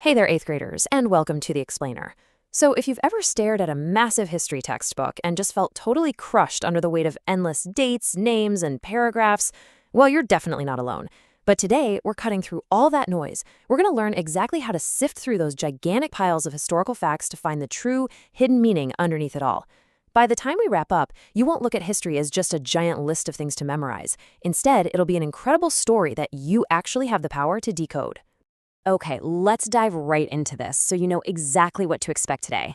Hey there, 8th graders, and welcome to The Explainer. So if you've ever stared at a massive history textbook and just felt totally crushed under the weight of endless dates, names, and paragraphs, well, you're definitely not alone. But today, we're cutting through all that noise. We're going to learn exactly how to sift through those gigantic piles of historical facts to find the true, hidden meaning underneath it all. By the time we wrap up, you won't look at history as just a giant list of things to memorize. Instead, it'll be an incredible story that you actually have the power to decode. Okay, let's dive right into this so you know exactly what to expect today.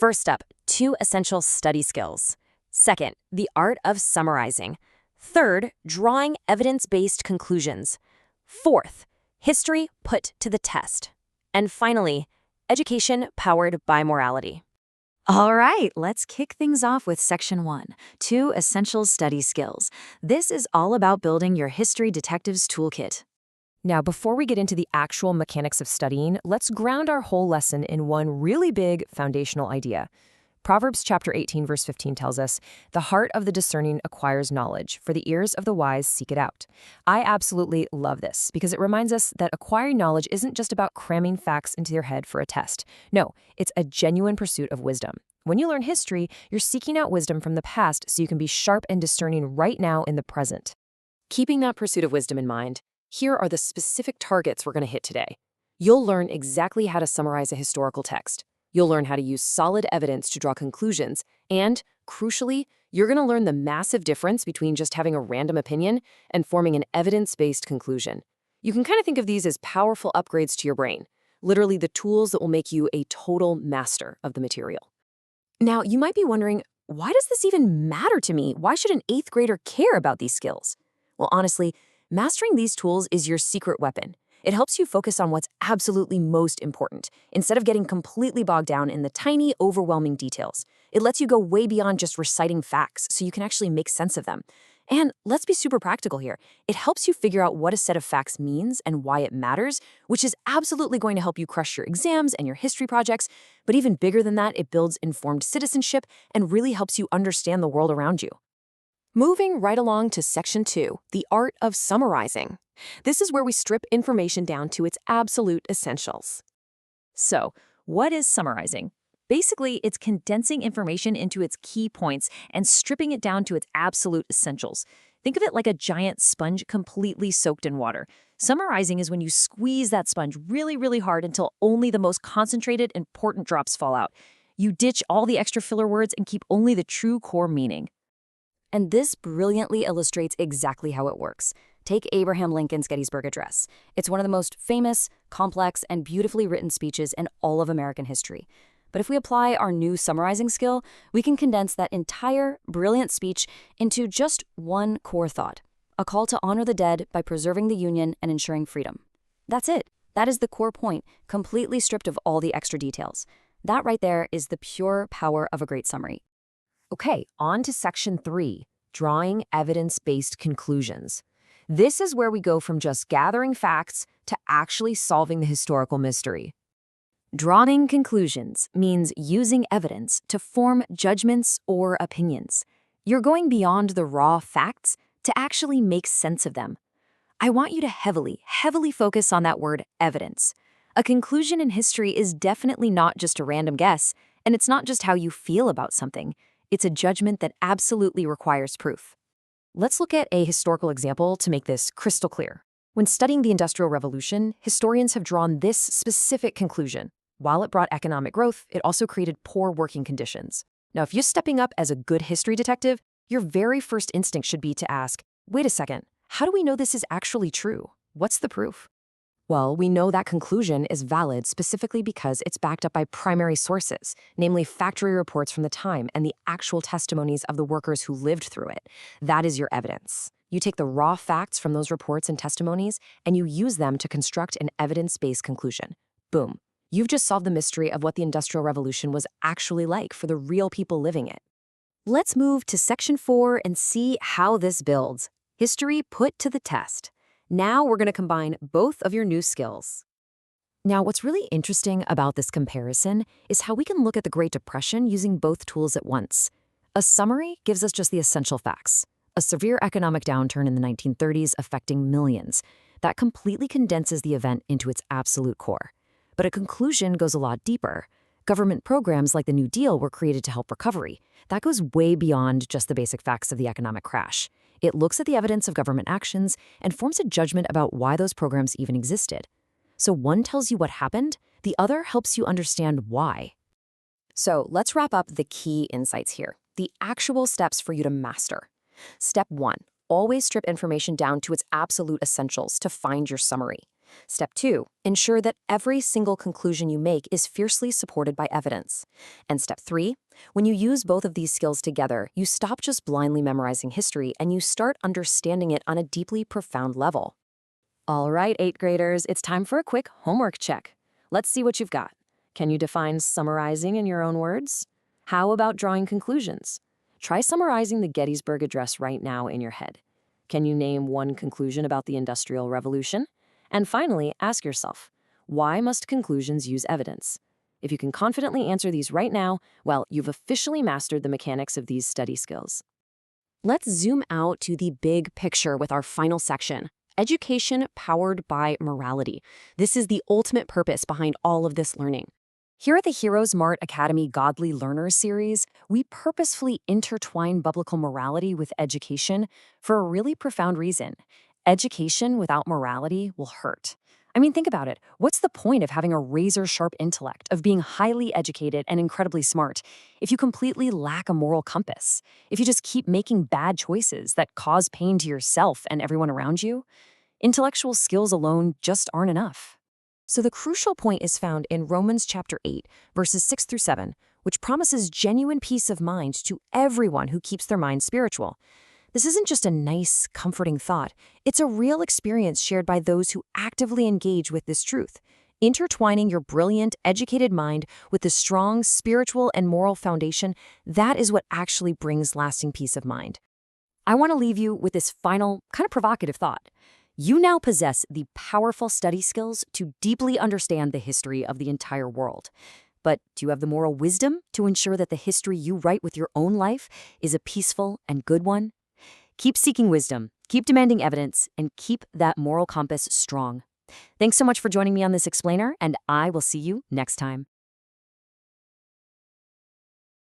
First up, 2 essential study skills. Second, the art of summarizing. Third, drawing evidence-based conclusions. Fourth, history put to the test. And finally, education powered by morality. All right, let's kick things off with Section 1, 2 essential study skills. This is all about building your history detective's toolkit. Now, before we get into the actual mechanics of studying, let's ground our whole lesson in one really big foundational idea. Proverbs chapter 18, verse 15 tells us, "The heart of the discerning acquires knowledge, for the ears of the wise seek it out." I absolutely love this because it reminds us that acquiring knowledge isn't just about cramming facts into your head for a test. No, it's a genuine pursuit of wisdom. When you learn history, you're seeking out wisdom from the past so you can be sharp and discerning right now in the present. Keeping that pursuit of wisdom in mind, here are the specific targets we're going to hit today. You'll learn exactly how to summarize a historical text. You'll learn how to use solid evidence to draw conclusions. And, crucially, you're going to learn the massive difference between just having a random opinion and forming an evidence-based conclusion. You can kind of think of these as powerful upgrades to your brain, literally the tools that will make you a total master of the material. Now, you might be wondering, why does this even matter to me? Why should an 8th grader care about these skills? Well, honestly, mastering these tools is your secret weapon. It helps you focus on what's absolutely most important, instead of getting completely bogged down in the tiny, overwhelming details. It lets you go way beyond just reciting facts so you can actually make sense of them. And let's be super practical here. It helps you figure out what a set of facts means and why it matters, which is absolutely going to help you crush your exams and your history projects. But even bigger than that, it builds informed citizenship and really helps you understand the world around you. Moving right along to Section 2, the art of summarizing. This is where we strip information down to its absolute essentials. So, what is summarizing? Basically, it's condensing information into its key points and stripping it down to its absolute essentials. Think of it like a giant sponge completely soaked in water. Summarizing is when you squeeze that sponge really, really hard until only the most concentrated, important drops fall out. You ditch all the extra filler words and keep only the true core meaning. And this brilliantly illustrates exactly how it works. Take Abraham Lincoln's Gettysburg Address. It's one of the most famous, complex, and beautifully written speeches in all of American history. But if we apply our new summarizing skill, we can condense that entire, brilliant speech into just one core thought: a call to honor the dead by preserving the Union and ensuring freedom. That's it. That is the core point, completely stripped of all the extra details. That right there is the pure power of a great summary. Okay, on to Section 3, drawing evidence-based conclusions. This is where we go from just gathering facts to actually solving the historical mystery. Drawing conclusions means using evidence to form judgments or opinions. You're going beyond the raw facts to actually make sense of them. I want you to heavily focus on that word evidence. A conclusion in history is definitely not just a random guess, and it's not just how you feel about something. It's a judgment that absolutely requires proof. Let's look at a historical example to make this crystal clear. When studying the Industrial Revolution, historians have drawn this specific conclusion. While it brought economic growth, it also created poor working conditions. Now, if you're stepping up as a good history detective, your very first instinct should be to ask, wait a second, how do we know this is actually true? What's the proof? Well, we know that conclusion is valid specifically because it's backed up by primary sources, namely factory reports from the time and the actual testimonies of the workers who lived through it. That is your evidence. You take the raw facts from those reports and testimonies, and you use them to construct an evidence-based conclusion. Boom. You've just solved the mystery of what the Industrial Revolution was actually like for the real people living it. Let's move to Section 4 and see how this builds. History put to the test. Now we're going to combine both of your new skills. Now, what's really interesting about this comparison is how we can look at the Great Depression using both tools at once. A summary gives us just the essential facts. A severe economic downturn in the 1930s affecting millions. That completely condenses the event into its absolute core. But a conclusion goes a lot deeper. Government programs like the New Deal were created to help recovery. That goes way beyond just the basic facts of the economic crash. It looks at the evidence of government actions and forms a judgment about why those programs even existed. So one tells you what happened, the other helps you understand why. So let's wrap up the key insights here, the actual steps for you to master. Step 1, always strip information down to its absolute essentials to find your summary. Step 2, ensure that every single conclusion you make is fiercely supported by evidence. And step 3, when you use both of these skills together, you stop just blindly memorizing history and you start understanding it on a deeply profound level. All right, 8th graders, it's time for a quick homework check. Let's see what you've got. Can you define summarizing in your own words? How about drawing conclusions? Try summarizing the Gettysburg Address right now in your head. Can you name one conclusion about the Industrial Revolution? And finally, ask yourself, why must conclusions use evidence? If you can confidently answer these right now, well, you've officially mastered the mechanics of these study skills. Let's zoom out to the big picture with our final section. Education powered by morality. This is the ultimate purpose behind all of this learning. Here at the Heroes Mart Academy Godly Learners series, we purposefully intertwine biblical morality with education for a really profound reason. Education without morality will hurt. I mean, think about it. What's the point of having a razor-sharp intellect, of being highly educated and incredibly smart, if you completely lack a moral compass? If you just keep making bad choices that cause pain to yourself and everyone around you? Intellectual skills alone just aren't enough. So the crucial point is found in Romans chapter 8, verses 6 through 7, which promises genuine peace of mind to everyone who keeps their mind spiritual. This isn't just a nice, comforting thought. It's a real experience shared by those who actively engage with this truth. Intertwining your brilliant, educated mind with the strong spiritual and moral foundation, that is what actually brings lasting peace of mind. I want to leave you with this final, kind of provocative thought. You now possess the powerful study skills to deeply understand the history of the entire world. But do you have the moral wisdom to ensure that the history you write with your own life is a peaceful and good one? Keep seeking wisdom, keep demanding evidence, and keep that moral compass strong. Thanks so much for joining me on this explainer, and I will see you next time.